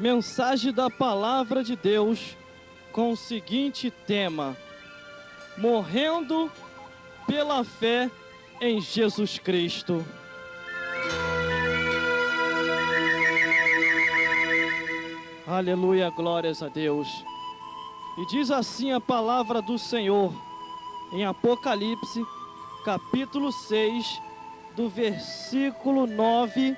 Mensagem da Palavra de Deus com o seguinte tema: morrendo pela fé em Jesus Cristo. Aleluia, glórias a Deus. E diz assim a palavra do Senhor em Apocalipse, capítulo 6, do versículo 9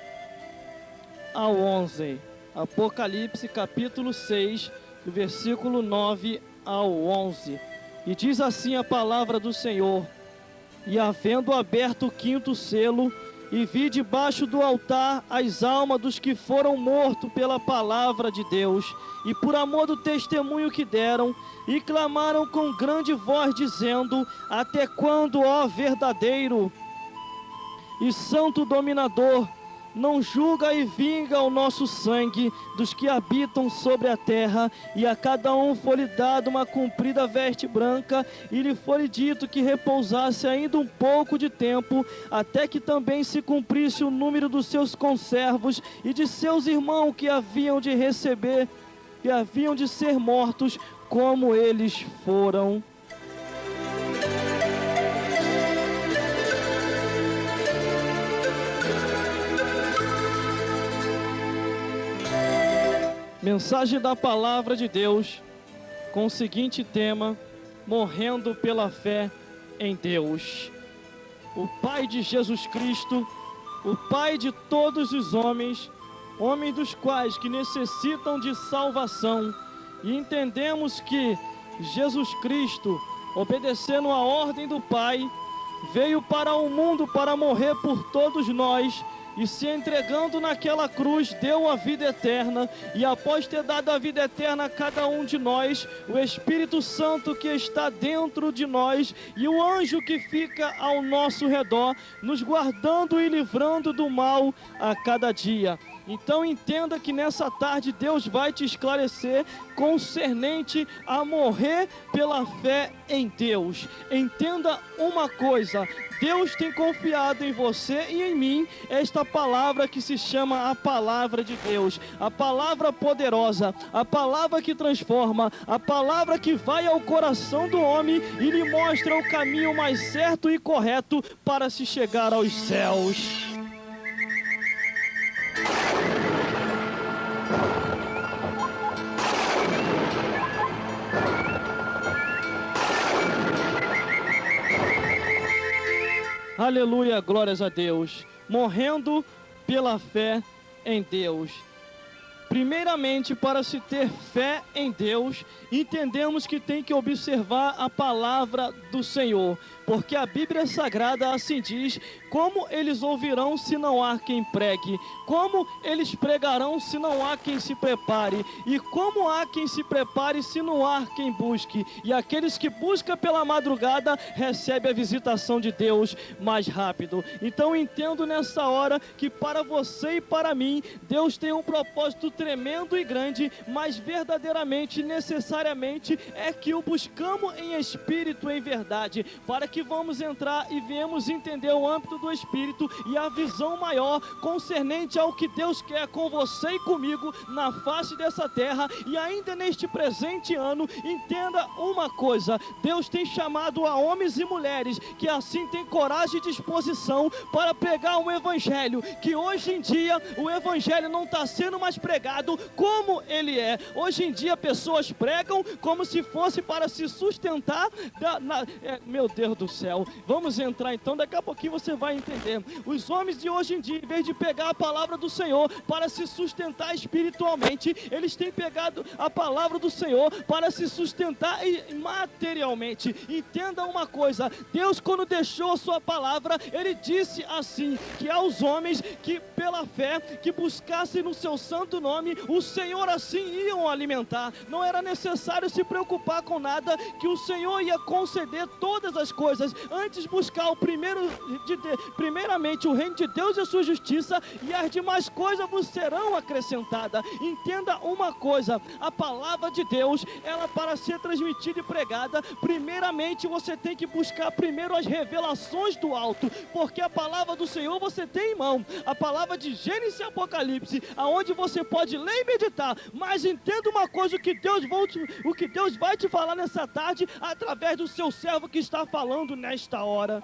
ao 11. Apocalipse, capítulo 6, do versículo 9 ao 11. E diz assim a palavra do Senhor: e havendo aberto o quinto selo, e vi debaixo do altar as almas dos que foram mortos pela palavra de Deus, e por amor do testemunho que deram, e clamaram com grande voz, dizendo: até quando, ó verdadeiro e santo dominador, não julga e vinga o nosso sangue dos que habitam sobre a terra? E a cada um foi-lhe dado uma comprida veste branca, e lhe foi dito que repousasse ainda um pouco de tempo, até que também se cumprisse o número dos seus conservos e de seus irmãos que haviam de receber, que haviam de ser mortos, como eles foram. Mensagem da Palavra de Deus com o seguinte tema: morrendo pela fé em Deus. O Pai de Jesus Cristo, o Pai de todos os homens, homens dos quais que necessitam de salvação, e entendemos que Jesus Cristo, obedecendo a ordem do Pai, veio para o mundo para morrer por todos nós, e se entregando naquela cruz, deu a vida eterna. E após ter dado a vida eterna a cada um de nós, o Espírito Santo que está dentro de nós, e o anjo que fica ao nosso redor, nos guardando e livrando do mal a cada dia. Então entenda que nessa tarde Deus vai te esclarecer concernente a morrer pela fé em Deus. Entenda uma coisa: Deus tem confiado em você e em mim esta palavra que se chama a Palavra de Deus, a palavra poderosa, a palavra que transforma, a palavra que vai ao coração do homem e lhe mostra o caminho mais certo e correto para se chegar aos céus. Aleluia, glórias a Deus. Morrendo pela fé em Deus. Primeiramente, para se ter fé em Deus, entendemos que tem que observar a palavra do Senhor, porque a Bíblia Sagrada assim diz: como eles ouvirão se não há quem pregue? Como eles pregarão se não há quem se prepare? E como há quem se prepare se não há quem busque? E aqueles que buscam pela madrugada recebem a visitação de Deus mais rápido. Então entendo nessa hora que para você e para mim, Deus tem um propósito tremendo e grande, mas verdadeiramente, necessariamente, é que o buscamos em espírito, em verdade, para que vamos entrar e viemos entender o âmbito do Espírito e a visão maior concernente ao que Deus quer com você e comigo na face dessa terra. E ainda neste presente ano, entenda uma coisa: Deus tem chamado a homens e mulheres que assim têm coragem e disposição para pregar um evangelho, que hoje em dia o evangelho não está sendo mais pregado como ele é. Hoje em dia pessoas pregam como se fosse para se sustentar meu Deus do céu, vamos entrar então, daqui a pouquinho você vai entender. Os homens de hoje em dia, em vez de pegar a palavra do Senhor para se sustentar espiritualmente, eles têm pegado a palavra do Senhor para se sustentar materialmente. Entenda uma coisa: Deus, quando deixou a sua palavra, ele disse assim, que aos homens que pela fé, que buscassem no seu santo nome, o Senhor assim iam alimentar. Não era necessário se preocupar com nada, que o Senhor ia conceder todas as coisas coisas, antes buscar primeiramente o reino de Deus e a sua justiça, e as demais coisas vos serão acrescentadas. Entenda uma coisa, a palavra de Deus, ela para ser transmitida e pregada, primeiramente você tem que buscar primeiro as revelações do alto, porque a palavra do Senhor você tem em mão, a palavra de Gênesis e Apocalipse, aonde você pode ler e meditar. Mas entenda uma coisa, o que Deus vai te falar nessa tarde, através do seu servo que está falando nesta hora.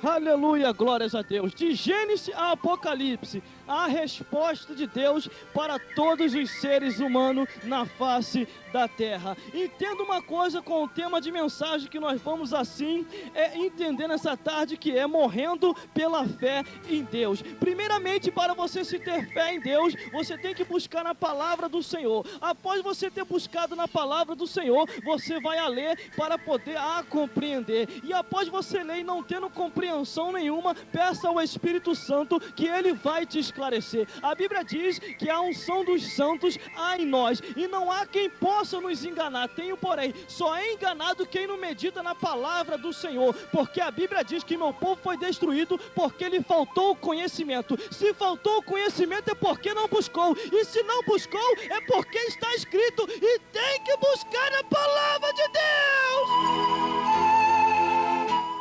Aleluia, glórias a Deus. De Gênesis a Apocalipse, a resposta de Deus para todos os seres humanos na face da terra. Entenda uma coisa com o tema de mensagem que nós vamos assim entender nessa tarde, que é morrendo pela fé em Deus. Primeiramente, para você se ter fé em Deus, você tem que buscar na palavra do Senhor. Após você ter buscado na palavra do Senhor, você vai a ler para poder compreender. E após você ler e não tendo compreensão nenhuma, peça ao Espírito Santo que Ele vai te esclarecer. A Bíblia diz que a unção dos santos há em nós, e não há quem possa nos enganar. Tenho, porém, só é enganado quem não medita na palavra do Senhor, porque a Bíblia diz que meu povo foi destruído porque lhe faltou o conhecimento. Se faltou o conhecimento é porque não buscou, e se não buscou é porque está escrito, e tem que buscar a palavra de Deus.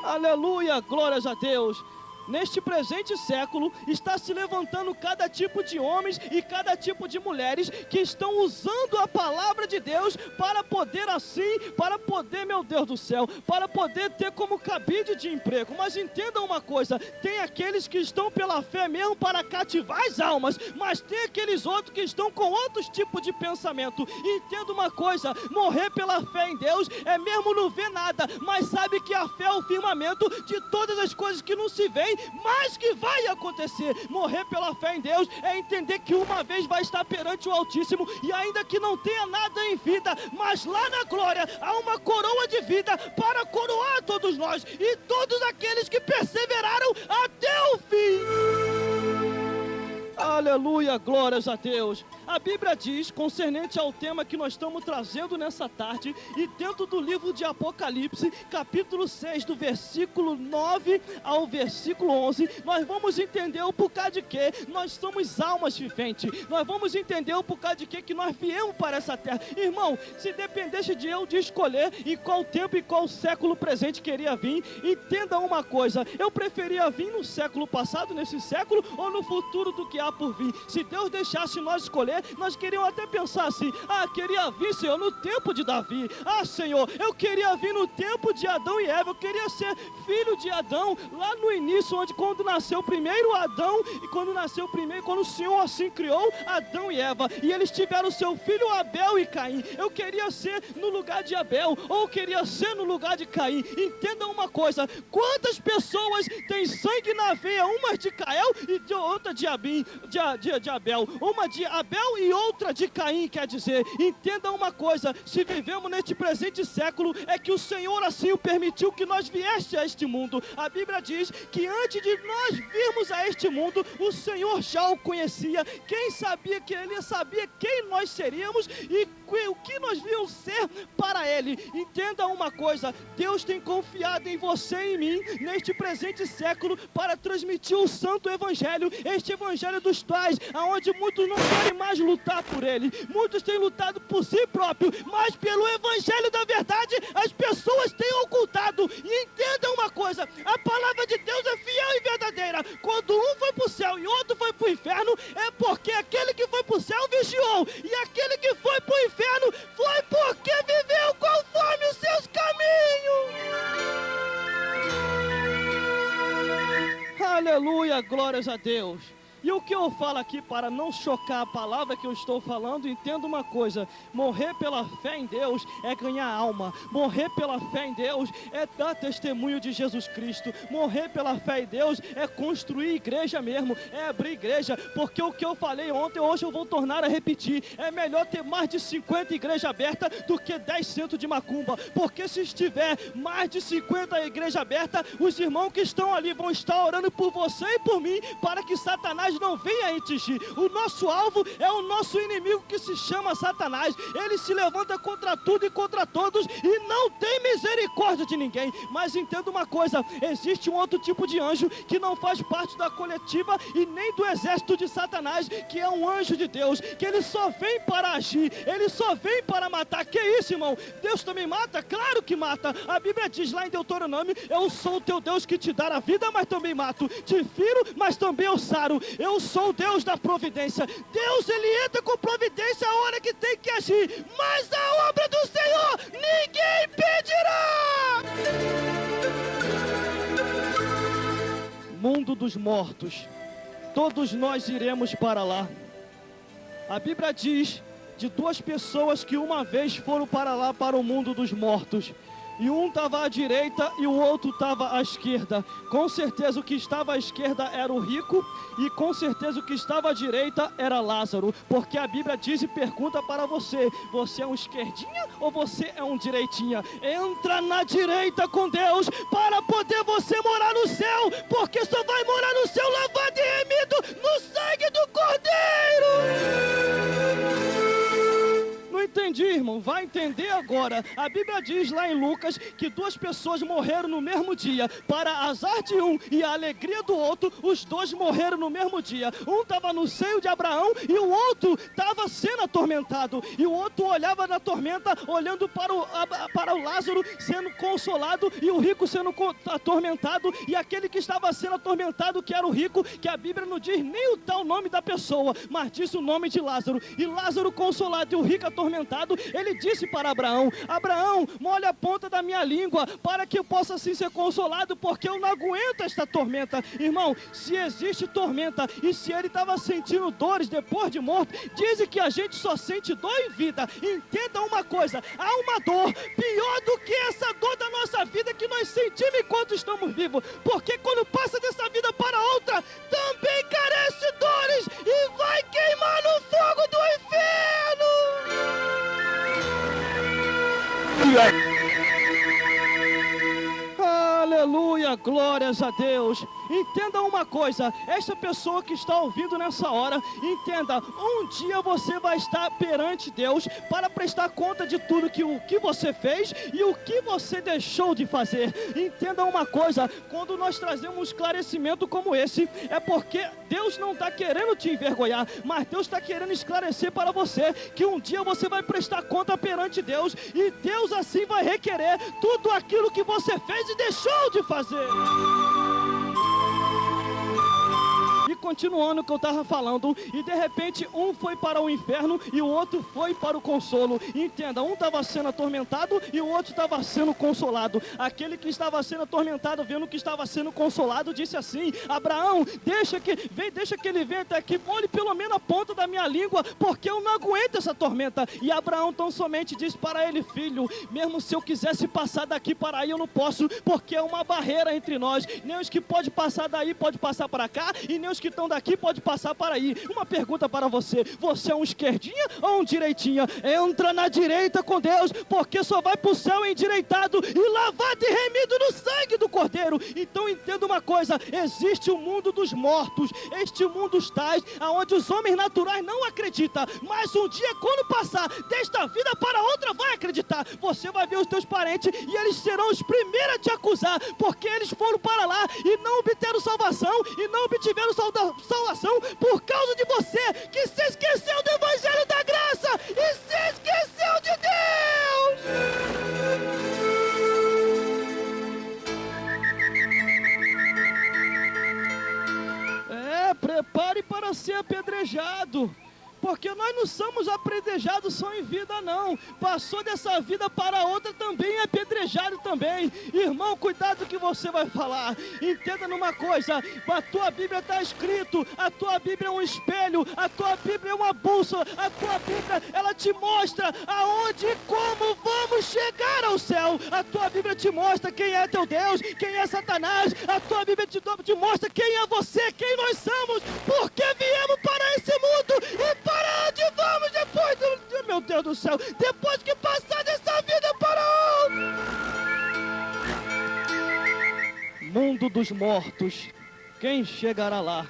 Aleluia, glórias a Deus. Neste presente século, está se levantando cada tipo de homens e cada tipo de mulheres que estão usando a palavra de Deus para poder meu Deus do céu, para poder ter como cabide de emprego. Mas entenda uma coisa, tem aqueles que estão pela fé mesmo para cativar as almas, mas tem aqueles outros que estão com outros tipos de pensamento. Entenda uma coisa, morrer pela fé em Deus é mesmo não ver nada, mas sabe que a fé é o firmamento de todas as coisas que não se veem, mas que vai acontecer. Morrer pela fé em Deus é entender que uma vez vai estar perante o Altíssimo, e ainda que não tenha nada em vida, mas lá na glória há uma coroa de vida para coroar todos nós e todos aqueles que perseveraram até o fim. Aleluia, glórias a Deus. A Bíblia diz, concernente ao tema que nós estamos trazendo nessa tarde, e dentro do livro de Apocalipse, capítulo 6, do versículo 9 ao versículo 11, nós vamos entender o porquê de que nós somos almas viventes. Nós vamos entender o porquê de que nós viemos para essa terra. Irmão, se dependesse de eu de escolher em qual tempo e qual século presente queria vir, entenda uma coisa, eu preferia vir no século passado, nesse século, ou no futuro do que há por vir. Se Deus deixasse nós escolher, nós queríamos até pensar assim: queria vir, Senhor, no tempo de Davi. Senhor, eu queria vir no tempo de Adão e Eva. Eu queria ser filho de Adão, lá no início, quando nasceu o primeiro Adão, e quando o Senhor assim criou Adão e Eva, e eles tiveram seu filho Abel e Caim. Eu queria ser no lugar de Abel, ou queria ser no lugar de Caim. Entenda uma coisa, quantas pessoas têm sangue na veia, uma de Cael e outra de Abel, uma de Abel e outra de Caim, quer dizer. Entenda uma coisa, se vivemos neste presente século, é que o Senhor assim o permitiu que nós viesse a este mundo. A Bíblia diz que antes de nós virmos a este mundo, o Senhor já o conhecia. Ele sabia quem nós seríamos e o que nós devíamos ser para Ele. Entenda uma coisa, Deus tem confiado em você e em mim, neste presente século, para transmitir o santo evangelho, este evangelho dos pais, aonde muitos não querem mais lutar por ele, muitos têm lutado por si próprio, mas pelo evangelho da verdade as pessoas têm ocultado. E entenda uma coisa, a palavra de Deus é fiel e verdadeira. Quando um foi para o céu e outro foi para o inferno, é porque aquele que foi para o céu vigiou, e aquele que foi para o inferno foi porque viveu conforme os seus caminhos. Aleluia, glórias a Deus. E o que eu falo aqui, para não chocar a palavra que eu estou falando, entenda uma coisa: morrer pela fé em Deus é ganhar alma. Morrer pela fé em Deus é dar testemunho de Jesus Cristo. Morrer pela fé em Deus é construir igreja mesmo, é abrir igreja. Porque o que eu falei ontem, hoje eu vou tornar a repetir: é melhor ter mais de 50 igrejas abertas do que 10 centros de macumba. Porque se estiver mais de 50 igrejas abertas, os irmãos que estão ali vão estar orando por você e por mim, para que Satanás Satanás não venha atingir. O nosso alvo é o nosso inimigo que se chama Satanás. Ele se levanta contra tudo e contra todos e não tem misericórdia de ninguém. Mas entenda uma coisa, existe um outro tipo de anjo que não faz parte da coletiva e nem do exército de Satanás, que é um anjo de Deus, que ele só vem para agir, ele só vem para matar. Que isso, irmão? Deus também mata? Claro que mata. A Bíblia diz lá em Deuteronômio: eu sou o teu Deus que te dá a vida, mas também mato, te firo, mas também eu saro. Eu sou o Deus da providência. Deus, ele entra com providência a hora que tem que agir, mas a obra do Senhor ninguém impedirá. Mundo dos mortos, todos nós iremos para lá. A Bíblia diz de duas pessoas que uma vez foram para lá, para o mundo dos mortos. E um estava à direita e o outro estava à esquerda. Com certeza o que estava à esquerda era o rico, e com certeza o que estava à direita era Lázaro. Porque a Bíblia diz e pergunta para você: você é um esquerdinha ou você é um direitinha? Entra na direita com Deus para poder você morar no céu, porque só vai morar no céu lavado e remido no sangue do Cordeiro. Não entendi, irmão? Vai entender agora. A Bíblia diz lá em Lucas que duas pessoas morreram no mesmo dia. Para azar de um e a alegria do outro, os dois morreram no mesmo dia. Um estava no seio de Abraão e o outro estava sendo atormentado. E o outro olhava na tormenta, olhando para o Lázaro sendo consolado e o rico sendo atormentado. E aquele que estava sendo atormentado, que era o rico, que a Bíblia não diz nem o tal nome da pessoa, mas diz o nome de Lázaro. E Lázaro consolado e o rico atormentado, ele disse para Abraão: Abraão, molha a ponta da minha língua para que eu possa assim ser consolado, porque eu não aguento esta tormenta. Irmão, se existe tormenta e se ele estava sentindo dores depois de morto, dizem que a gente só sente dor em vida. Entenda uma coisa, há uma dor pior do que essa dor da nossa vida que nós sentimos enquanto estamos vivos, porque quando passa dessa vida para outra, também carece dores e vai queimar no fogo do inferno. Aleluia, glórias a Deus. Entenda uma coisa, esta pessoa que está ouvindo nessa hora, entenda, um dia você vai estar perante Deus para prestar conta de tudo o que você fez e o que você deixou de fazer. Entenda uma coisa, quando nós trazemos um esclarecimento como esse, é porque Deus não está querendo te envergonhar, mas Deus está querendo esclarecer para você que um dia você vai prestar conta perante Deus, e Deus assim vai requerer tudo aquilo que você fez e deixou de fazer. E continuando o que eu estava falando, e de repente um foi para o inferno e o outro foi para o consolo. Entenda, um estava sendo atormentado e o outro estava sendo consolado. Aquele que estava sendo atormentado, vendo que estava sendo consolado, disse assim: Abraão, deixa que ele venha até aqui, molhe pelo menos a ponta da minha língua, porque eu não aguento essa tormenta. E Abraão tão somente disse para ele: filho, mesmo se eu quisesse passar daqui para aí, eu não posso, porque é uma barreira entre nós. Nem os que podem passar daí pode passar para cá, e nem os que estão daqui pode passar para aí. Uma pergunta para você: você é um esquerdinha ou um direitinha? Entra na direita com Deus, porque só vai para o céu endireitado e lavado e remido no sangue do Cordeiro. Então entenda uma coisa, existe o mundo dos mortos, este mundo tais, onde os homens naturais não acreditam, mas um dia quando passar desta vida para outra vai acreditar. Você vai ver os teus parentes e eles serão os primeiros a te acusar, porque eles foram para lá e não obteram salvação, e não obtiveram salvação por causa de você, que se esqueceu do Evangelho da Graça e se esqueceu de Deus. Prepare para ser apedrejado, porque nós não somos apedrejados só em vida, não. Passou dessa vida para outra, também é apedrejado também. Irmão, cuidado que você vai falar. Entenda numa coisa, a tua Bíblia está escrito, a tua Bíblia é um espelho, a tua Bíblia é uma bússola, a tua Bíblia, ela te mostra aonde e como vamos chegar ao céu. A tua Bíblia te mostra quem é teu Deus, quem é Satanás. A tua Bíblia te mostra quem é você, quem nós somos, porque viemos para esse mundo e para onde vamos depois do... Meu Deus do céu, depois que passar dessa vida para onde? Mundo dos mortos, quem chegará lá?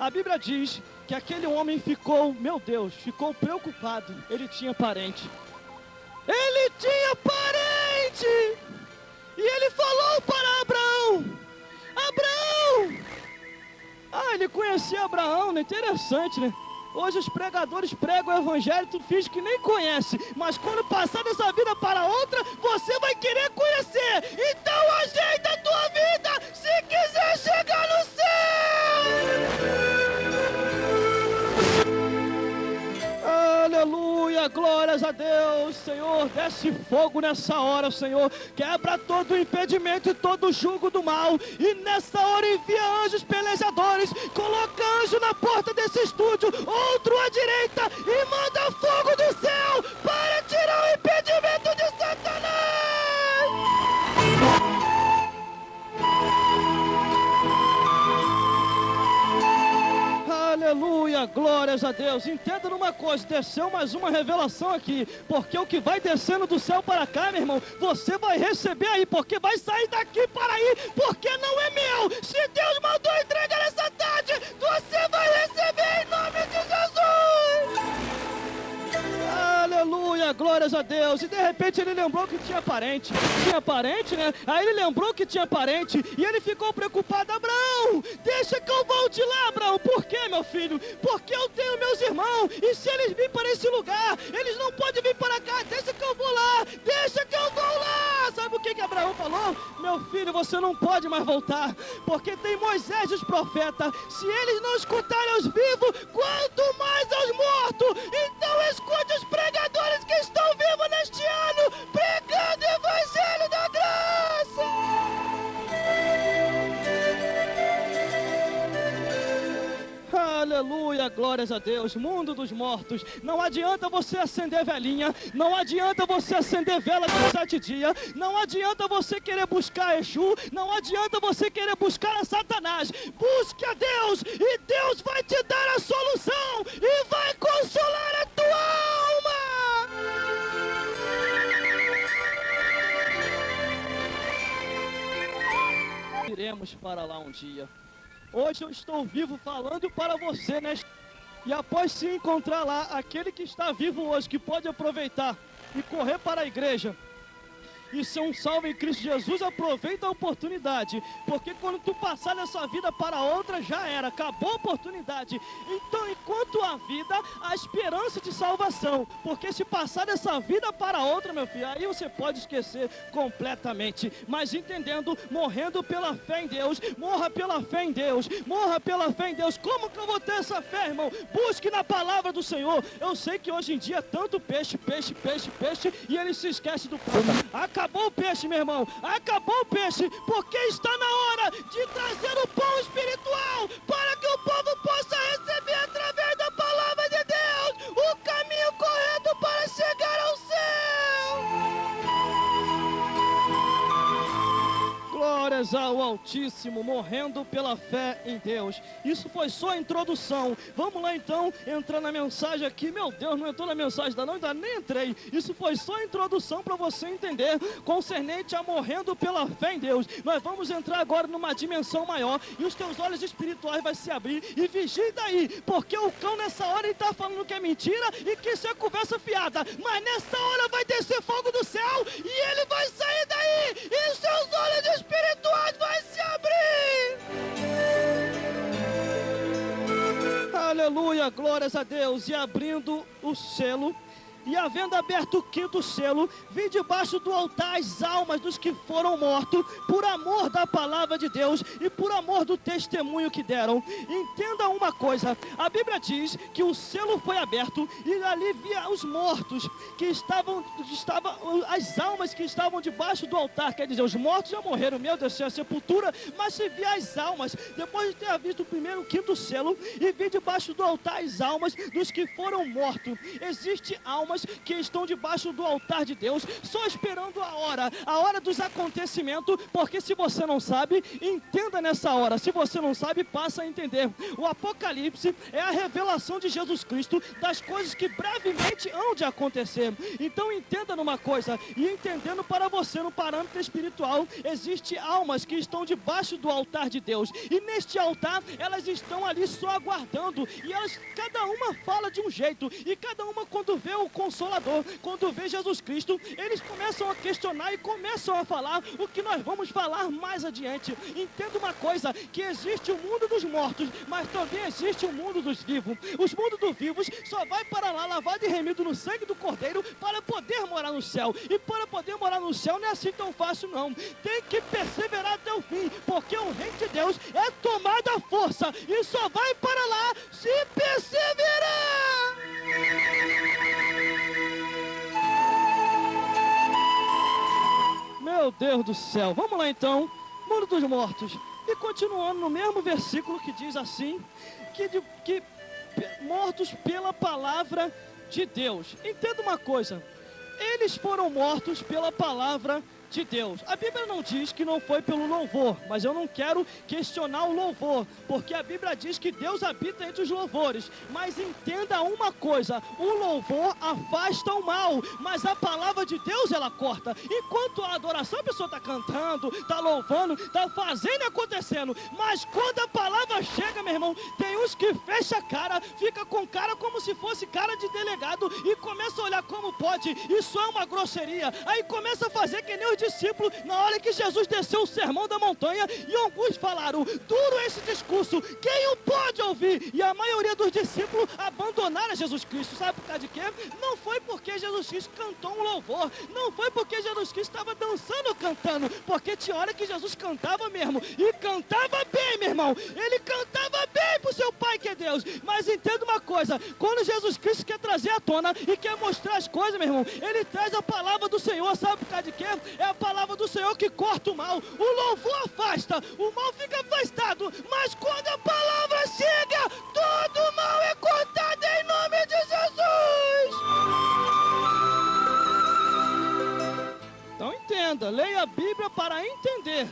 A Bíblia diz que aquele homem ficou, meu Deus, ficou preocupado. Ele tinha parente. Ele tinha parente! E ele falou para Abraão: Abraão! Ah, ele conhecia Abraão, né? Interessante, né? Hoje os pregadores pregam o evangelho, tu finge que nem conhece. Mas quando passar dessa vida para outra, você vai querer conhecer. Então ajeita a tua vida se quiser chegar no céu! Aleluia, glórias a Deus. Senhor, desce fogo nessa hora, Senhor. Quebra todo o impedimento e todo o jugo do mal. E nessa hora envia anjos pelejadores. Coloca anjo na porta desse estúdio, outro à direita, e manda fogo do céu para tirar o impedimento de Satanás. Aleluia, glórias a Deus. Entenda numa coisa, desceu mais uma revelação aqui, porque o que vai descendo do céu para cá, meu irmão, você vai receber aí, porque vai sair daqui para aí, porque não é meu. Se Deus mandou entregar nessa tarde, você vai receber em nome de Jesus. Aleluia, glórias a Deus. E de repente ele lembrou que tinha parente. Tinha parente, né? Aí ele lembrou que tinha parente e ele ficou preocupado. Abraão, deixa que eu volte lá, Abraão. Por quê, meu filho? Porque eu tenho meus irmãos e se eles virem para esse lugar, eles não podem vir para cá. Deixa que eu vou lá, deixa que eu vou lá. Sabe o que Abraão falou? Meu filho, você não pode mais voltar, porque tem Moisés e os profetas. Se eles não escutarem aos vivos, quanto mais aos mortos. Então escute os pregadores que estão vivos neste ano, pregando o evangelho da graça. Aleluia, glórias a Deus. Mundo dos mortos, não adianta você acender velinha, não adianta você acender vela de 7 dias, não adianta você querer buscar Exu, não adianta você querer buscar a Satanás. Busque a Deus e Deus vai te dar a solução e vai consolar a tua alma. Iremos para lá um dia. Hoje eu estou vivo falando para você, né? E após se encontrar lá, aquele que está vivo hoje, que pode aproveitar e correr para a igreja e ser um salvo em Cristo Jesus, aproveita a oportunidade, porque quando tu passar dessa vida para outra, já era, acabou a oportunidade. Então, enquanto há vida, há esperança de salvação, porque se passar dessa vida para outra, meu filho, aí você pode esquecer completamente. Mas entendendo, morrendo pela fé em Deus, morra pela fé em Deus, morra pela fé em Deus. Como que eu vou ter essa fé, irmão? Busque na palavra do Senhor. Eu sei que hoje em dia é tanto peixe, e ele se esquece do pão. Acabou o peixe, meu irmão, acabou o peixe, porque está na hora de trazer o pão espiritual, para que o povo possa receber através da palavra de Deus, o caminho correto para chegar ao céu. Glórias ao Altíssimo, morrendo pela fé em Deus. Isso foi só a introdução. Vamos lá então, entrar na mensagem aqui. Meu Deus, não entrou na mensagem ainda nem entrei. Isso foi só a introdução para você entender concernente a morrendo pela fé em Deus. Nós vamos entrar agora numa dimensão maior e os teus olhos espirituais vai se abrir e vigie daí, porque o cão nessa hora ele está falando que é mentira e que isso é conversa fiada, mas nessa hora vai descer fogo do céu e ele vai sair daí e os seus olhos espirituais vai se abrir. Aleluia, glórias a Deus. E abrindo o selo, e havendo aberto o 5º selo, vi debaixo do altar as almas dos que foram mortos por amor da palavra de Deus e por amor do testemunho que deram. Entenda uma coisa, a Bíblia diz que o selo foi aberto e ali via os mortos que estavam as almas que estavam debaixo do altar, quer dizer, os mortos já morreram, meu Deus do céu, a sepultura, mas se via as almas, depois de ter visto o 1º, o 5º selo, e vi debaixo do altar as almas dos que foram mortos. Existe alma almas que estão debaixo do altar de Deus, só esperando a hora dos acontecimentos, porque se você não sabe, entenda nessa hora. Se você não sabe, passa a entender. O Apocalipse é a revelação de Jesus Cristo das coisas que brevemente hão de acontecer. Então entenda numa coisa, e entendendo para você no parâmetro espiritual, existe almas que estão debaixo do altar de Deus, e neste altar elas estão ali só aguardando, e elas, cada uma fala de um jeito, e cada uma, quando vê o Consolador, quando vê Jesus Cristo, eles começam a questionar e começam a falar o que nós vamos falar mais adiante. Entenda uma coisa, que existe o mundo dos mortos, mas também existe o mundo dos vivos. Os mundos dos vivos só vai para lá lavado e remido no sangue do Cordeiro para poder morar no céu, e para poder morar no céu não é assim tão fácil não, tem que perseverar até o fim, porque o reino de Deus é tomado à força, e só vai para lá se perseverar. Meu Deus do céu, vamos lá então, mundo dos mortos, e continuando no mesmo versículo que diz assim, que mortos pela palavra de Deus. Entenda uma coisa, eles foram mortos pela palavra de Deus. A Bíblia não diz que não foi pelo louvor, mas eu não quero questionar o louvor, porque a Bíblia diz que Deus habita entre os louvores. Mas entenda uma coisa, o louvor afasta o mal, mas a palavra de Deus ela corta. Enquanto a adoração, a pessoa está cantando, está louvando, está fazendo e acontecendo, mas quando a palavra chega, meu irmão, tem uns que fecha a cara, fica com cara como se fosse cara de delegado, e começa a olhar como pode, isso é uma grosseria. Aí começa a fazer que nem os discípulos, na hora que Jesus desceu o sermão da montanha, e alguns falaram, duro esse discurso, quem o pode ouvir? E a maioria dos discípulos abandonaram Jesus Cristo. Sabe por causa de quê? Não foi porque Jesus Cristo cantou um louvor, não foi porque Jesus Cristo estava dançando, cantando, porque tinha hora que Jesus cantava mesmo, e cantava bem, meu irmão, ele cantava bem pro seu Pai que é Deus. Mas entenda uma coisa, quando Jesus Cristo quer trazer à tona e quer mostrar as coisas, meu irmão, ele traz a palavra do Senhor. Sabe por causa de quê? É a palavra do Senhor que corta o mal. O louvor afasta, o mal fica afastado, mas quando a palavra chega, todo mal é cortado em nome de Jesus. Então entenda, leia a Bíblia para entender,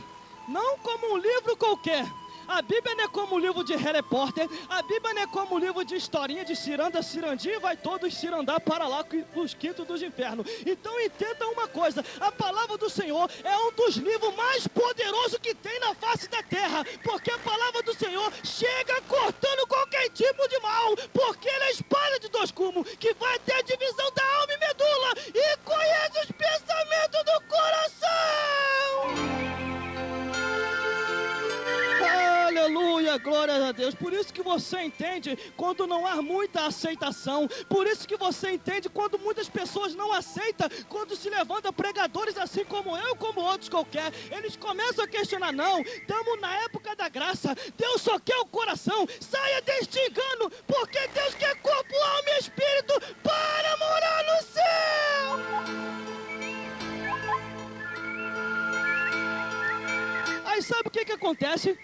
não como um livro qualquer. A Bíblia não é como o livro de Harry Potter, a Bíblia não é como o livro de historinha de ciranda, cirandinha, vai todos cirandar para lá os quintos dos infernos. Então entenda uma coisa, a palavra do Senhor é um dos livros mais poderosos que tem na face da terra, porque a palavra do Senhor chega cortando qualquer tipo de mal, porque ela é a espada de dois gumes, que vai ter a divisão da alma e medula, e conhece os pensamentos do coração. Aleluia, glória a Deus. Por isso que você entende quando não há muita aceitação. Por isso que você entende quando muitas pessoas não aceitam, quando se levantam pregadores assim como eu, como outros qualquer. Eles começam a questionar, não, estamos na época da graça, Deus só quer o coração, saia deste engano, porque Deus quer corpo, alma e espírito para morar no céu. Aí sabe o que acontece?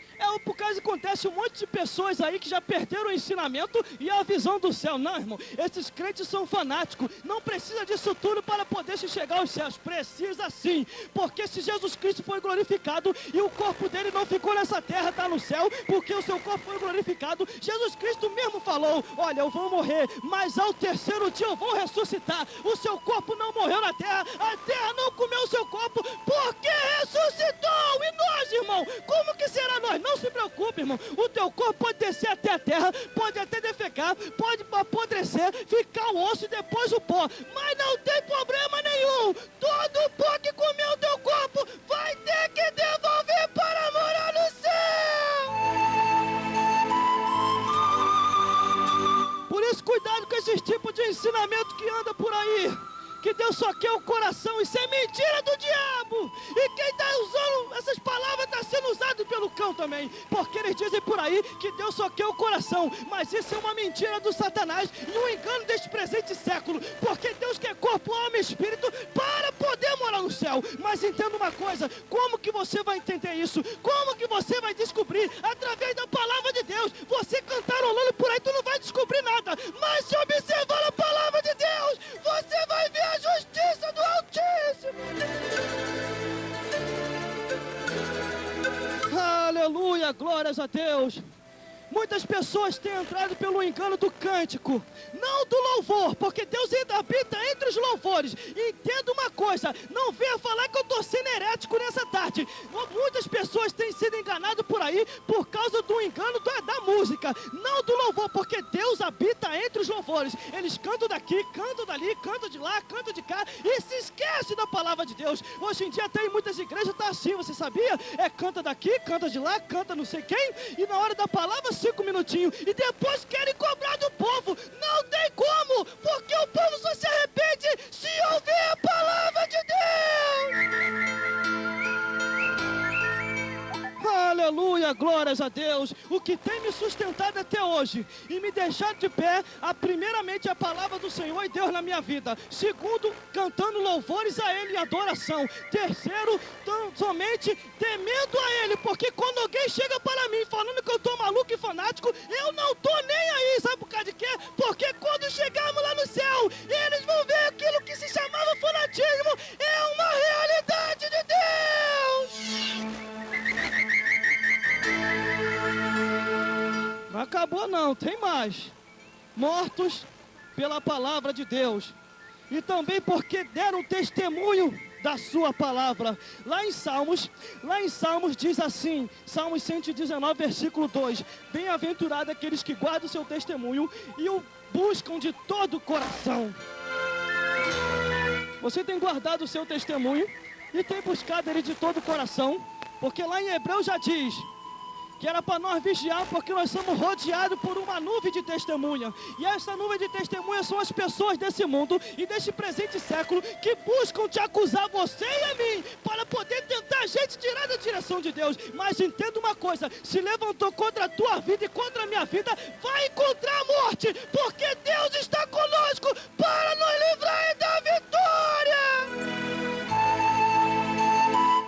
Por causa que acontece um monte de pessoas aí que já perderam o ensinamento e a visão do céu. Não, irmão, esses crentes são fanáticos, não precisa disso tudo para poder se chegar aos céus. Precisa sim, porque se Jesus Cristo foi glorificado e o corpo dele não ficou nessa terra, está no céu, porque o seu corpo foi glorificado. Jesus Cristo mesmo falou, olha, eu vou morrer, mas ao terceiro dia eu vou ressuscitar. O seu corpo não morreu na terra, a terra não comeu o seu corpo, porque ressuscitou. E nós, irmão, como que será nós? Não se preocupe, irmão, o teu corpo pode descer até a terra, pode até defecar, pode apodrecer, ficar o osso e depois o pó, mas não tem problema nenhum. Todo o pó que comeu o teu corpo vai ter que devolver para morar no céu. Por isso, cuidado com esses tipos de ensinamento que anda por aí, que Deus só quer o coração. Isso é mentira do diabo. E quem está usando essas palavras está sendo usado pelo cão também, porque eles dizem por aí que Deus só quer o coração, mas isso é uma mentira do Satanás e um engano deste presente século, porque Deus quer corpo, alma e espírito para poder morar no céu. Mas entenda uma coisa, como que você vai entender isso? Como que você vai descobrir? Através da palavra de Deus. Você cantarolando por aí, tu não vai descobrir nada, mas se observar a palavra de Deus, você muitas pessoas têm entrado pelo engano do cântico, não do louvor, porque Deus ainda habita entre os louvores. E entenda uma coisa, não venha falar que eu estou sendo herético nessa tarde. Muitas pessoas têm sido enganadas por aí por causa do engano da música, não do louvor, porque Deus habita entre os louvores. Eles cantam daqui, cantam dali, cantam de lá, cantam de cá e se esquece da palavra de Deus. Hoje em dia tem muitas igrejas, tá assim, você sabia? Canta daqui, canta de lá, canta não sei quem, e na hora da palavra 5 minutinhos, e depois querem cobrar do povo. Não tem como, porque o povo só se arrepende se ouvir a palavra de Deus. Aleluia, glórias a Deus. O que tem me sustentado até hoje e me deixado de pé, primeiramente a palavra do Senhor e Deus na minha vida. Segundo, cantando louvores a Ele em adoração. Terceiro, somente temendo a Ele, porque quando alguém chega para mim falando que eu estou maluco e fanático, eu não estou nem aí. Sabe por causa de quê? Porque quando chegarmos lá no céu, eles vão ver aquilo que se chamava fanatismo é uma realidade de Deus. Não acabou não, tem mais. Mortos pela palavra de Deus. E também porque deram testemunho da sua palavra. Lá em Salmos diz assim, Salmos 119, versículo 2. Bem-aventurado aqueles que guardam o seu testemunho e o buscam de todo o coração. Você tem guardado o seu testemunho e tem buscado ele de todo o coração? Porque lá em Hebreus já diz que era para nós vigiar, porque nós somos rodeados por uma nuvem de testemunha. E essa nuvem de testemunha são as pessoas desse mundo e deste presente século que buscam te acusar, você e a mim, para poder tentar a gente tirar da direção de Deus. Mas entenda uma coisa, se levantou contra a tua vida e contra a minha vida, vai encontrar a morte, porque Deus está conosco para nos livrar da vitória.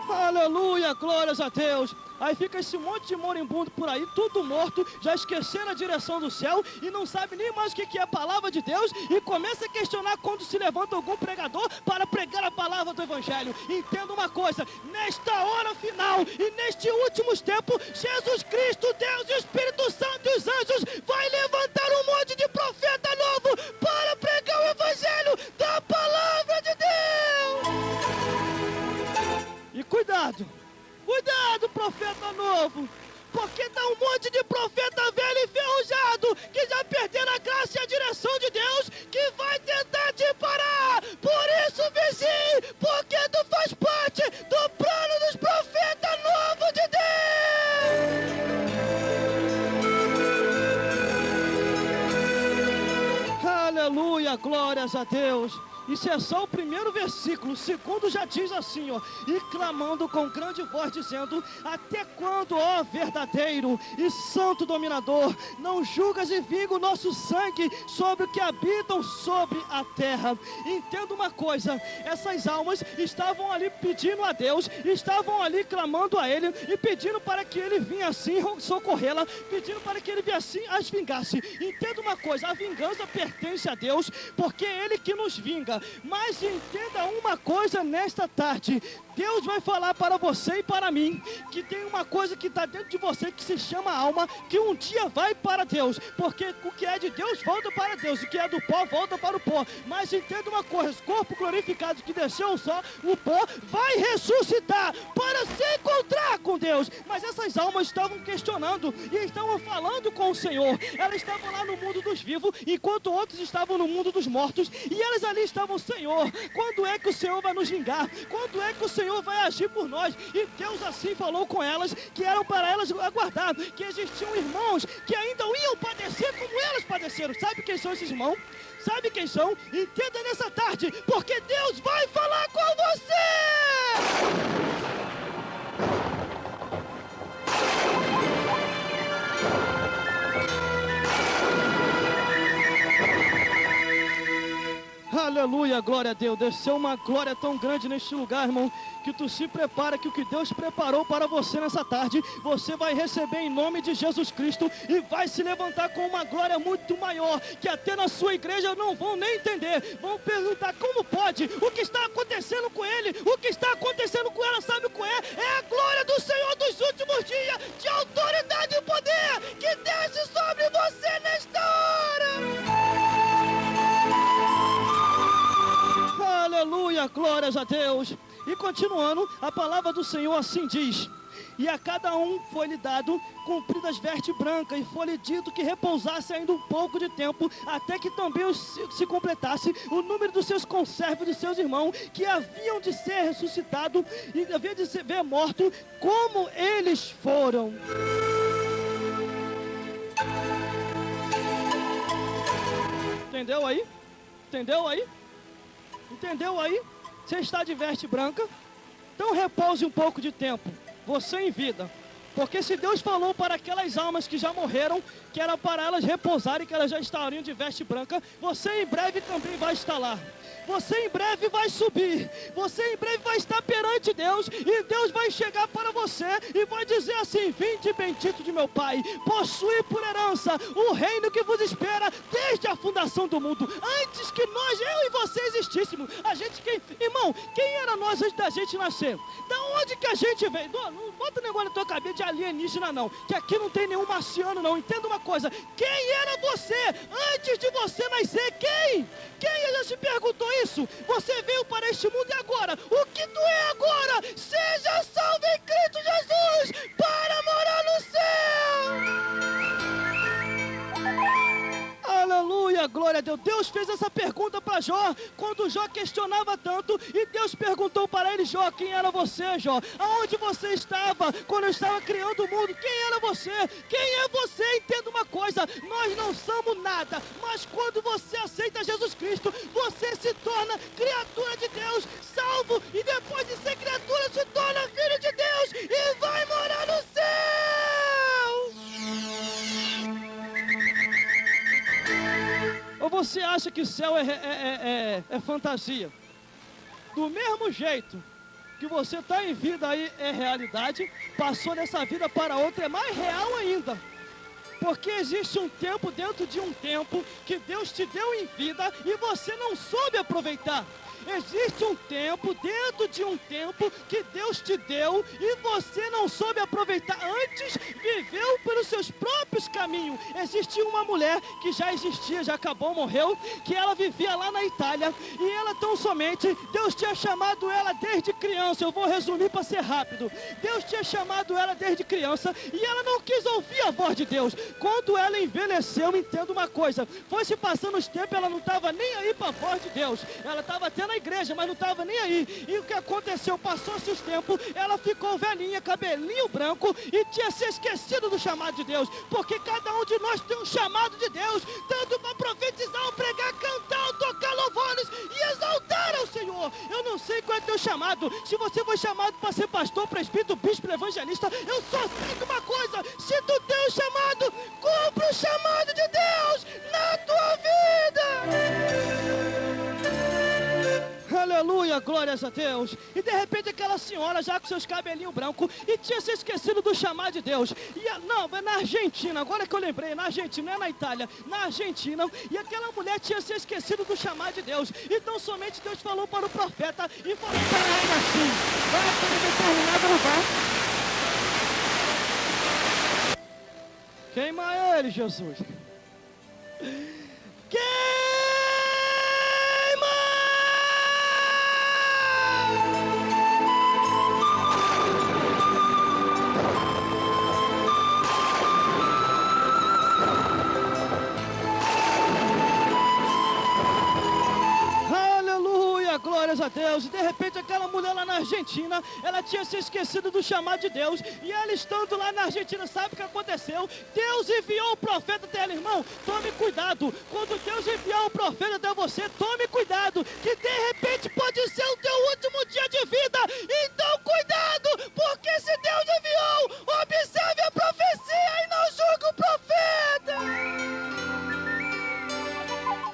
Aleluia, glórias a Deus. Aí fica esse monte de moribundo por aí, tudo morto, já esqueceram a direção do céu e não sabe nem mais o que é a palavra de Deus e começa a questionar quando se levanta algum pregador para pregar a palavra do Evangelho. Entenda uma coisa, nesta hora final e nestes últimos tempos, Jesus Cristo, Deus e o Espírito Santo e os anjos vai levantar um monte de profeta novo para pregar o Evangelho da palavra de Deus. E cuidado, profeta novo, porque dá um monte de profeta velho e enferrujado que já perderam a graça e a direção de Deus, que vai tentar te parar. Por isso vigie, porque tu faz parte do plano dos profetas novos de Deus. Aleluia, glórias a Deus. Isso é só o primeiro versículo. O segundo já diz assim, ó: e clamando com grande voz, dizendo: até quando, ó verdadeiro e santo dominador, não julgas e vinga o nosso sangue sobre o que habitam sobre a terra? Entenda uma coisa, essas almas estavam ali pedindo a Deus, estavam ali clamando a Ele e pedindo para que Ele vinha assim socorrê-la, pedindo para que Ele vinha assim as vingasse. Entenda uma coisa, a vingança pertence a Deus, porque é Ele que nos vinga. Mas entenda uma coisa nesta tarde: Deus vai falar para você e para mim que tem uma coisa que está dentro de você que se chama alma, que um dia vai para Deus, porque o que é de Deus volta para Deus, o que é do pó volta para o pó. Mas entenda uma coisa, o corpo glorificado que desceu só o pó vai ressuscitar para se encontrar com Deus. Mas essas almas estavam questionando e estavam falando com o Senhor. Elas estavam lá no mundo dos vivos, enquanto outros estavam no mundo dos mortos, e elas ali estavam: Senhor, quando é que o Senhor vai nos vingar? Quando é que o Senhor vai agir por nós? E Deus assim falou com elas, que eram para elas aguardar, que existiam irmãos que ainda iam padecer como elas padeceram. Sabe quem são esses irmãos? Sabe quem são? Entenda nessa tarde, porque Deus vai falar com você! Aleluia, glória a Deus. Desceu uma glória tão grande neste lugar, irmão, que tu se prepara, que o que Deus preparou para você nessa tarde, você vai receber em nome de Jesus Cristo e vai se levantar com uma glória muito maior, que até na sua igreja não vão nem entender, vão perguntar como pode, o que está acontecendo com ele, o que está acontecendo com ela, sabe o que é? É a glória do Senhor dos últimos dias, de autoridade e poder, que desce sobre você nesta hora. Aleluia, glórias a Deus. E continuando, a palavra do Senhor assim diz: e a cada um foi-lhe dado compridas vestes brancas, e foi-lhe dito que repousasse ainda um pouco de tempo, até que também se completasse o número dos seus conservos, dos seus irmãos, que haviam de ser ressuscitados e haviam de ser mortos, como eles foram. Entendeu aí? Entendeu aí? Entendeu aí? Você está de veste branca? Então repouse um pouco de tempo, você em vida. Porque se Deus falou para aquelas almas que já morreram, que era para elas repousarem, que elas já estariam de veste branca, você em breve também vai estar lá. Você em breve vai subir, você em breve vai estar perante Deus, e Deus vai chegar para você e vai dizer assim: vinde bendito de meu Pai, possui por herança o reino que vos espera desde a fundação do mundo, antes que nós, eu e você existíssemos. A gente, irmão, quem era nós antes da gente nascer? Da onde que a gente veio? Não bota o negócio na tua cabeça de alienígena não, que aqui não tem nenhum marciano não. Entenda uma coisa: quem era você antes de você nascer? Quem já se perguntou isso? Você veio para este mundo e agora, o que tu é agora? Seja salvo em Cristo Jesus para morar no céu. Aleluia, glória a Deus. Deus fez essa pergunta para Jó, quando Jó questionava tanto, e Deus perguntou para ele: Jó, quem era você, Jó? Aonde você estava quando eu estava criando o mundo? Quem era você? Quem é você? Entenda uma coisa: nós não somos nada, mas quando você aceita Jesus Cristo, você se torna criatura de Deus, salvo, e depois de ser criatura, se torna filho de Deus e vai morar no céu. Ou você acha que céu é fantasia? Do mesmo jeito que você está em vida aí é realidade, passou dessa vida para outra é mais real ainda. Porque existe um tempo dentro de um tempo que Deus te deu em vida e você não soube aproveitar. Existe um tempo dentro de um tempo que Deus te deu e você não soube aproveitar. Antes viveu pelos seus próprios caminhos. Existia uma mulher que já existia, já acabou, morreu, que ela vivia lá na Itália, e ela tão somente, Deus tinha chamado ela desde criança. Eu vou resumir para ser rápido. Deus tinha chamado ela desde criança e ela não quis ouvir a voz de Deus. Quando ela envelheceu, entenda uma coisa: foi se passando os tempos, ela não estava nem aí para a voz de Deus. Ela estava até na igreja, mas não estava nem aí. E o que aconteceu? Passou-se os tempos, ela ficou velhinha, cabelinho branco, e tinha se esquecido do chamado de Deus. Porque cada um de nós tem um chamado de Deus, tanto para profetizar, pregar, cantar, tocar louvores e exaltar ao Senhor. Eu não sei qual é o teu chamado. Se você foi chamado para ser pastor, presbítero, bispo, evangelista, eu só sei de uma coisa: se tu tem um chamado, cumpra o chamado de Deus na tua vida. Aleluia, glórias a Deus. E de repente aquela senhora já com seus cabelinhos brancos e tinha se esquecido do chamado de Deus. Não, é na Argentina, agora que eu lembrei, na Argentina, não é na Itália, na Argentina. E aquela mulher tinha se esquecido do chamado de Deus. Então somente Deus falou para o profeta e falou para ele assim: vai ter determinado lugar. Queima ele, Jesus. Glórias a Deus. E de repente aquela mulher lá na Argentina, ela tinha se esquecido do chamado de Deus, e ela estando lá na Argentina, sabe o que aconteceu? Deus enviou o profeta até ela. Irmão, tome cuidado. Quando Deus enviar o profeta até você, tome cuidado, que de repente pode ser o teu último dia de vida. Então cuidado, porque se Deus enviou, observe a profecia e não julgue o profeta.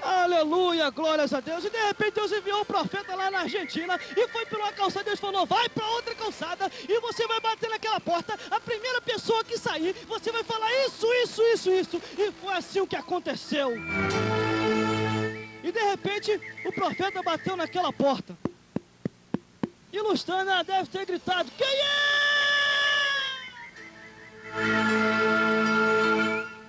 Aleluia. Aleluia, glórias a Deus. E de repente Deus enviou um profeta lá na Argentina e foi por uma calçada. Deus falou, vai para outra calçada e você vai bater naquela porta. A primeira pessoa que sair, você vai falar isso. E foi assim o que aconteceu. E de repente o profeta bateu naquela porta. E Lustrana deve ter gritado, quem é?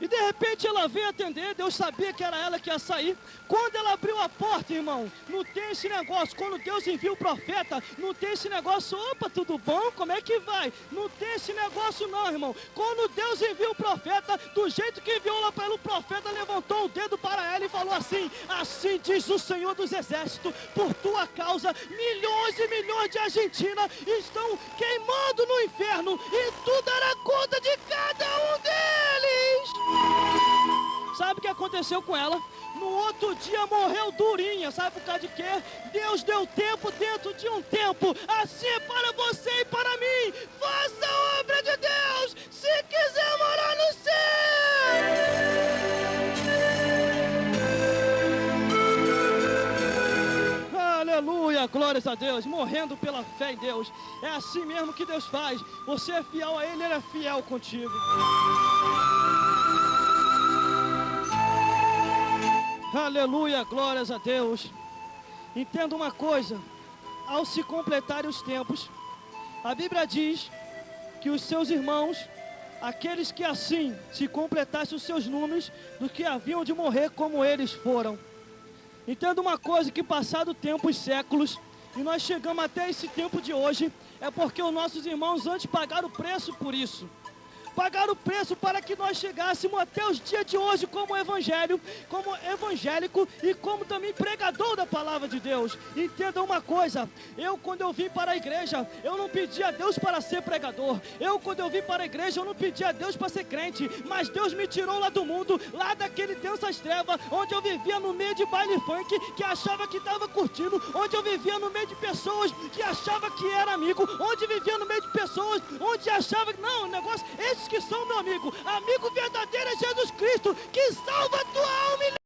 E de repente ela veio atender, Deus sabia que era ela que ia sair. Quando ela abriu a porta, irmão, não tem esse negócio. Quando Deus envia o profeta, não tem esse negócio, opa, tudo bom? Como é que vai? Não tem esse negócio não, irmão. Quando Deus envia o profeta, do jeito que enviou lá para ela, o profeta levantou o dedo para ela e falou assim, assim diz o Senhor dos Exércitos, por tua causa, milhões e milhões de argentinos estão queimando no inferno e tu dará conta de cada um deles. Sabe o que aconteceu com ela? No outro dia morreu durinha. Sabe por causa de quê? Deus deu tempo dentro de um tempo. Assim é para você e para mim. Faça a obra de Deus se quiser morar no céu. Aleluia, glórias a Deus. Morrendo pela fé em Deus. É assim mesmo que Deus faz. Você é fiel a Ele, Ele é fiel contigo. Aleluia, glórias a Deus. Entenda uma coisa, ao se completarem os tempos, a Bíblia diz que os seus irmãos, aqueles que assim se completassem os seus números, do que haviam de morrer como eles foram. Entenda uma coisa, que passado o tempo, os séculos, e nós chegamos até esse tempo de hoje, é porque os nossos irmãos antes pagaram o preço por isso. Pagaram o preço para que nós chegássemos até os dias de hoje como evangelho, como evangélico e como também pregador da palavra de Deus. Entenda uma coisa, quando eu vim para a igreja, eu não pedi a Deus para ser pregador. Quando eu vim para a igreja, eu não pedi a Deus para ser crente, mas Deus me tirou lá do mundo, lá daquele densas trevas, onde eu vivia no meio de baile funk, que achava que estava curtindo, onde eu vivia no meio de pessoas que achava que era amigo, onde vivia no meio de pessoas, onde achava que, não, o negócio, esses que são meu amigo verdadeiro é Jesus Cristo, que salva a tua alma.